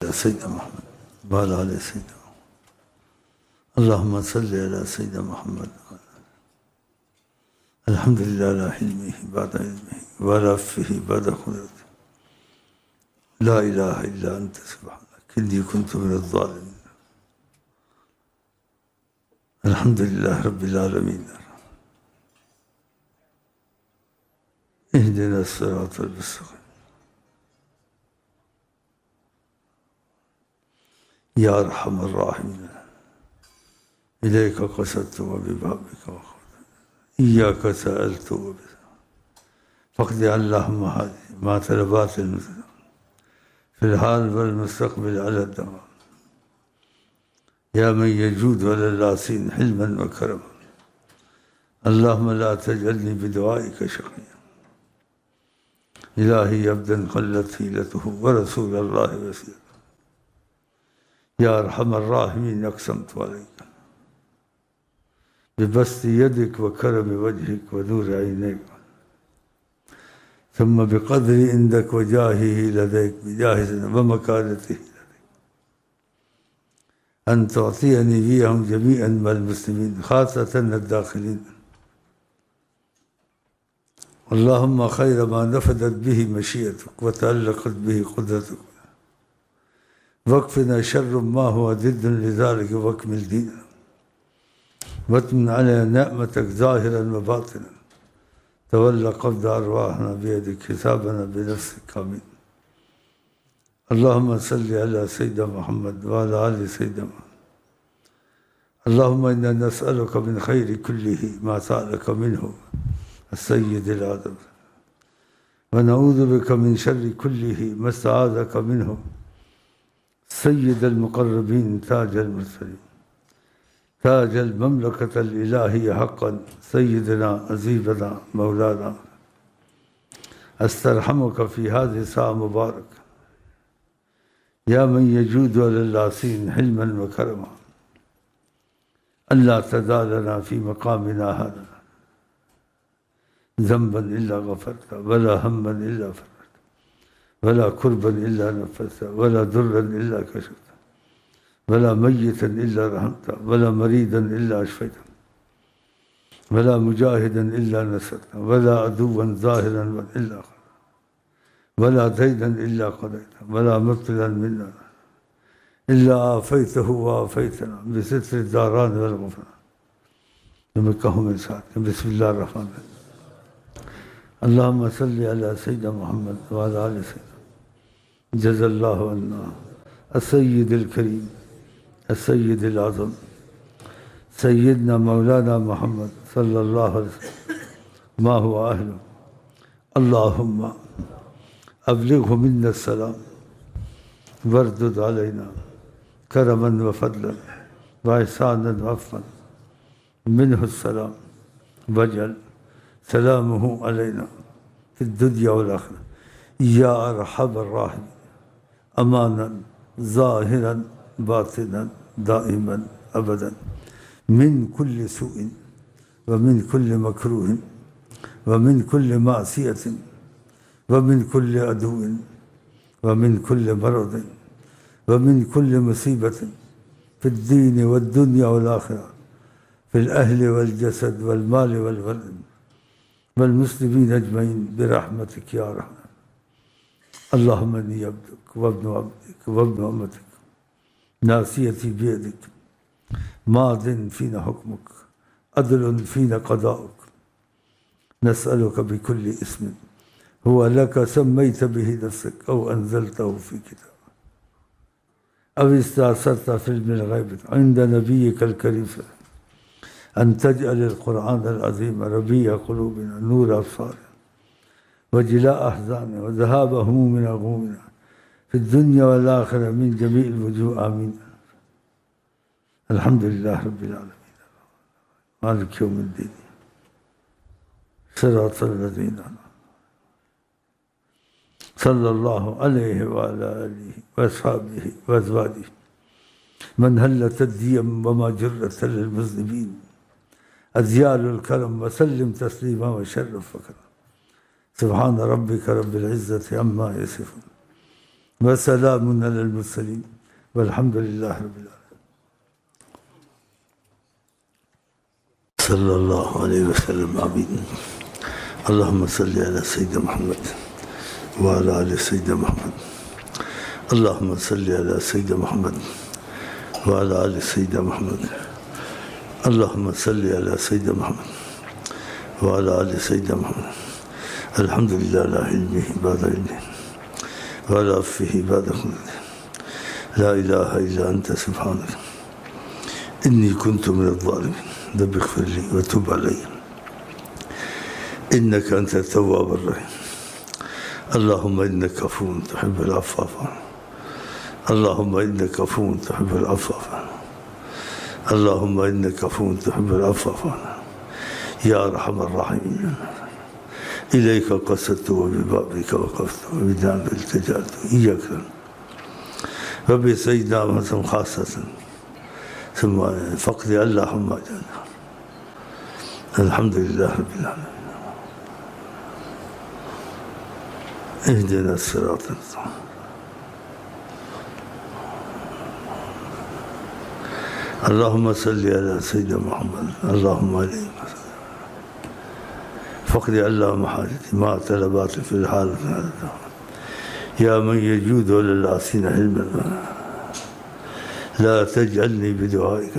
سيدنا محمد وعلى آل سيدنا محمد. اللهم صل على سيدنا محمد. الحمد لله على حلمه بعد علمه وعلى عفوه بعد قدرته. لا إله إلا أنت سبحانك إني كنت من الظالمين. الحمد لله رب العالمين. اهدنا الصراط المستقيم. يا أرحم الراحمين إليك قصدت وببابك وخذ إياك سألت فاقض اللهم هذه ما طلبات المسلم في الحال والمستقبل على الدوام. يا من يجود على اللاسين حلما وكرما. اللهم لا تجعلني بدعائك شقيا. إلهي عبدا قلت حيلته ورسول الله وسيلته. يا أرحم الراحمين أقسمت عليك ببسط يدك وكرم وجهك ونور عينيك ثم بقدر عندك وجاهه لديك بجاهز ومكانته لديك أن تعطيني إياهم جميعا مع المسلمين خاصة الداخلين. اللهم خير ما نفذت به مشيئتك وتعلقت به قدرتك واكفنا شر ما هو ضد لذلك واكمل ديننا واتمن على نعمتك ظاهرا وباطنا. تولى قبض أرواحنا بيدك حسابنا بنفسك آمين. اللهم صل على سيدنا محمد وعلى آل سيدنا محمد. اللهم إنا نسألك من خير كله ما سألك منه السيد العظيم ونعوذ بك من شر كله ما استعاذك منه سيد المقربين تاج المرسلين تاج المملكة الإلهية حقا سيدنا عزيزنا مولانا. أسترحمك في هذه الساعة مباركة يا من يجود على اللاسين حلما وكرما. ألا تدع لنا في مقامنا هذا ذنبا إلا غفرته ولا هما إلا فرجته ولا كربا إلا نفسته ولا ضرا إلا كشفته ولا ميتا إلا رحمته ولا مريضا إلا أشفيته ولا مجاهدا إلا نصرته ولا عدوا ظاهرا إلا خلقته ولا دينا إلا قضيته ولا مبتلا منا إلا عافيته وعافيتنا بستر الداران والغفران نمكه من ساعتك. بسم الله الرحمن الرحيم. اللهم صل على سيدنا محمد وعلى آل سيدنا. جزا الله عنا السيد الكريم السيد العظم سيدنا مولانا محمد صلى الله عليه وسلم ما هو أهله. اللهم أبلغه منا السلام واردد علينا كرما وفضلا وإحسانا وعفوا منه السلام واجعل سلامه علينا في الدنيا والآخرة يا أرحم الراحمين أمانا ظاهرا باطنا دائما أبدا من كل سوء ومن كل مكروه ومن كل معصية ومن كل عدو ومن كل مرض ومن كل مصيبة في الدين والدنيا والآخرة في الأهل والجسد والمال والولد والمسلمين أجمعين برحمتك يا رحمن. اللهم إني عبدك وابن عبدك وابن أمتك ناصيتي بيدك ماض فينا حكمك عدل فينا قضاؤك. نسألك بكل اسم هو لك سميت به نفسك أو أنزلته في كتابك أو استأثرت في علم الغيب عند نبيك الكريم أن تجعل القرآن العظيم ربيع قلوبنا نور أبصارنا وجلاء أحزاننا وذهاب همومنا وغمومنا في الدنيا والآخرة من جميع الوجوه آمين. الحمد لله رب العالمين مالك يوم الدين صراط الذين صلى الله عليه وعلى آله وأصحابه وأزواجه من هلت الديم وما جرت للمذنبين أزيال الكرم وسلم تسليما وشرف فكرم. سبحان ربك رب العزة عما يصفون وسلام على المرسلين والحمد لله رب العالمين. صلى الله عليه وسلم. آمين. اللهم صل على سيدنا محمد وعلى آل سيدنا محمد. اللهم صل على سيدنا محمد وعلى آل سيدنا محمد. اللهم صل على سيدنا محمد وعلى آل سيدنا محمد. الحمد لله على علمه بعد علمه وعلى عفوه بعد قدرته. لا إله إلا أنت سبحانك إني كنت من الظالمين. رب اغفر لي وتب علي إنك أنت التواب الرحيم. اللهم إنك عفو تحب العفو فاعف عني. اللهم إنك عفو تحب العفو فاعف عني. اللهم إنك عفو تحب العفو فاعف عني. يا أرحم الراحمين. إليك قصدت وببابك وقفت وبدعمك التجأت. إياك وبسيدنا محمد خاصة ثم فقد اللهم أجعلنا. الحمد لله رب العالمين. اهدنا الصراط المستقيم. اللهم صل على سيدنا محمد. اللهم عليه وسلم. فقد اللهم حاجتي مع طلبات في الحال. يا من يجود للعاصين علما لا تجعلني بدعائك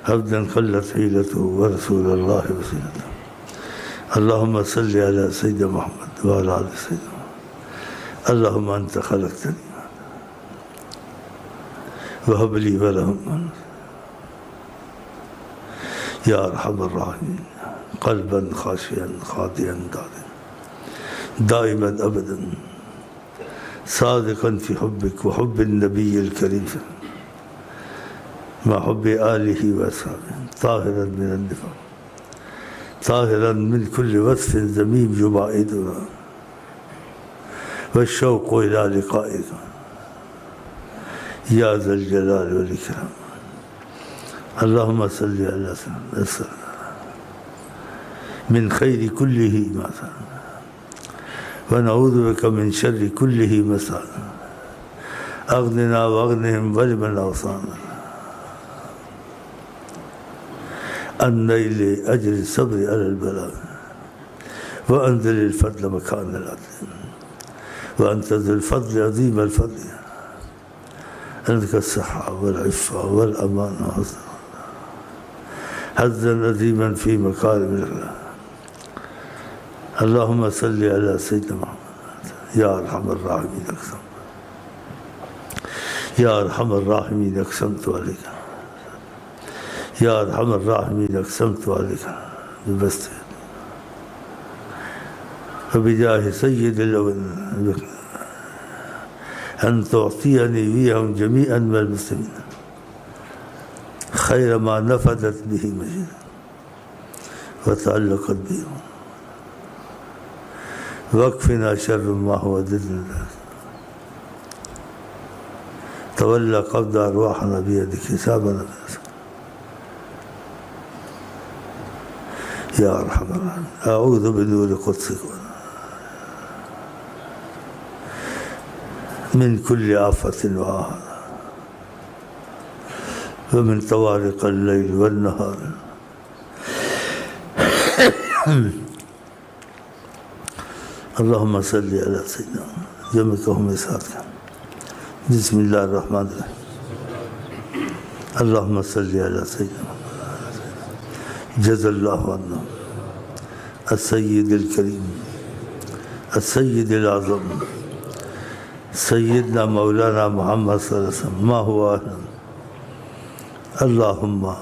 عبدا قلت حيلته ورسول الله وسيلته. اللهم صل على سيدنا محمد وعلى آل سيدنا محمد. اللهم أنت خلقتني وهب لي ولهم يا أرحم الراحمين. قلبا خاشعا خاضعا دائما أبدا صادقا في حبك وحب النبي الكريم مع حب آله وأصحابه. طاهرا من النفاق طاهرا من كل وصف ذميم يبعدنا والشوق إلى لقائك يا ذا الجلال والإكرام. اللهم صل على سيدنا من خير كله ما سأل ونعوذ بك من شر كله ما سأل. أغننا وأغنهم ولمن أوصانا أن نيل أجر الصبر على البلاء وأنزل الفضل مكان العدل وأنت ذو الفضل عظيم الفضل. أنك الصحة والعفة والأمان حظا عظيما في مكارم الأخلاق. اللهم صل على سيدنا محمد. يا أرحم الراحمين أقسمت. يا أرحم الراحمين أقسمت عليك. يا أرحم الراحمين أقسمت عليك ببسط وبجاه سيد الأولين أن تعطيني وياهم جميعا من المسلمين خير ما نفذت به مجيد وتعلقت بهم واكفنا شر ما هو ضد ذلك. تولى قبض أرواحنا بيدك حسابنا بنفسك يا أرحم الراحمين. أعوذ بنور قدسك من كل آفة وآهة ومن طوارق الليل والنهار. اللهم صل على سيدنا جمك ومساتك. بسم الله الرحمن الرحيم. اللهم صل على سيدنا جزا الله عنا السيد الكريم السيد الأعظم سيدنا مولانا محمد صلى الله عليه وسلم ما هو أهلا. اللهم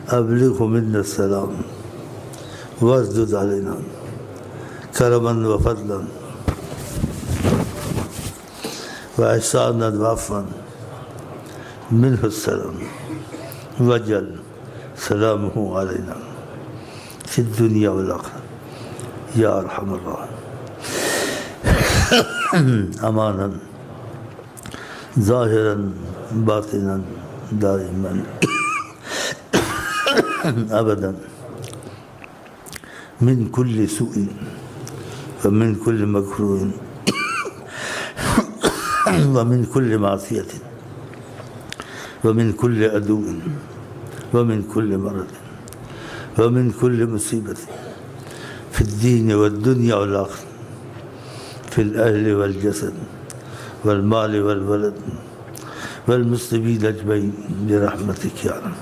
أبلغه منا السلام واسدد علينا كرما وفضلا وإحسانا وعفوا منه السلام وجل سلامه علينا في الدنيا والآخرة يا أرحم الراحمين. أمانا ظاهرا باطنا دائما أبدا من كل سوء ومن كل مكروه ومن كل معصية ومن كل عدو ومن كل مرض ومن كل مصيبة في الدين والدنيا والآخرة، في الأهل والجسد والمال والولد والمسلمين أجمعين برحمتك يا رب.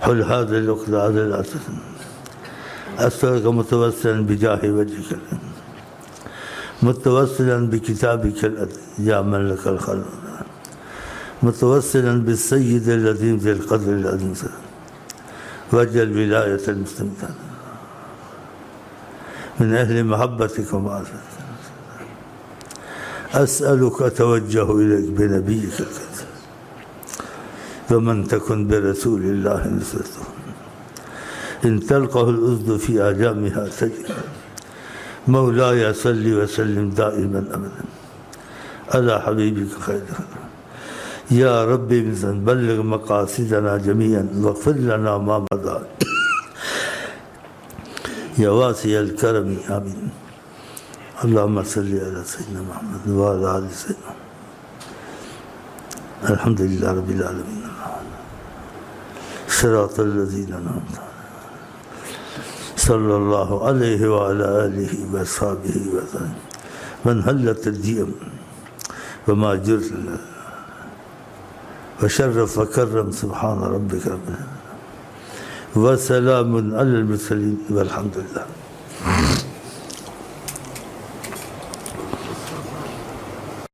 حل هذا الوقت على العسل، أسألك متوسلا بجاه وجهك، متوسلا بكتابك الأدب يا من لك الخلق، متوسلا بالسيد الذي ذي القدر العظيم، واجعل ولاية المسلمين من أهل محبتك ومعرفتك. أسألك أتوجه إليك بنبيك الكريم ومن تكن برسول الله نصرته، إن تلقه الأسد في آجامها تجد. مولاي صل وسلم دائما أبدا على حبيبك خير خلق. يا ربي بلغ مقاصدنا جميعا واغفر لنا ما مضى يا واسع الكرم آمين. اللهم صل على سيدنا محمد وعلى آل سيدنا محمد. الحمد لله رب العالمين. صراط الذين أنعمت عليهم صلى الله عليه وعلى آله وأصحابه وسلم. من هلت الديم وما جرت وشرف وكرم سبحان ربك رب العالمين وسلام على المرسلين والحمد لله.